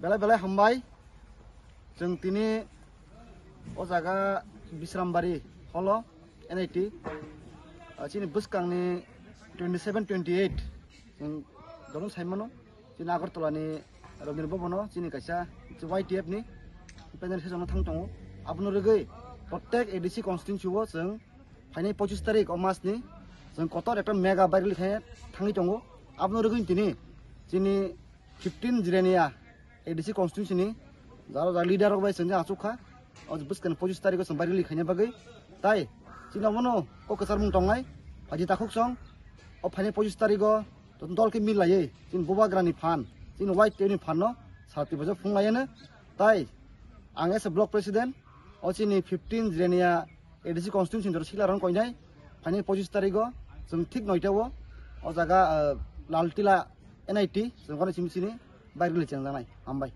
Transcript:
बेलाय बेलाय हामबाय जों दिनै ओ जागा बिश्रामबारि हलो एनआईटी चिनि बुसकांनि 27-28 जों दरं साइमानो चिनि आगरतलानि रबिन्द्र भवनो चिनि कायसा YTF नि पेनेल सेसनाव थांदों आपनो रगै प्रत्येक एडीसी कन्स्टिट्यून्सीआव जों फाइनाल 25 तारिख मासनि जों कतर एक मेगा बाइक लिखाय थांनि दङ आपनो रगै दिनै चिनि 15 जिरानिया एडीसी कन्स्टिट्यून्सीनि जारो लिडार बाय जों आसुखा अ बुसकान 25 तारिख जों बाइक लिखायनि बागै ताइ चिनावनो ककसार मुं दंनाय फाजि ताखुक सं अ फाइनाल 25 तारिख दल के मिलायै चिन बबाग्रानि फान चिन YTF नि फान साथि बजे फुंलायनो ताइ आं एस ब्लक प्रेसिडेंट अ चिनि 15 जिरानिया एडीसी कन्स्टिट्यून्सी दर सिलारन कयनाय फाइनाल 25 तारिख जों ठीक 9टाव अ जागा लालटिला एनआईटी जों गने सिमसिनि बाइक लिखाय जानाय हामबाय।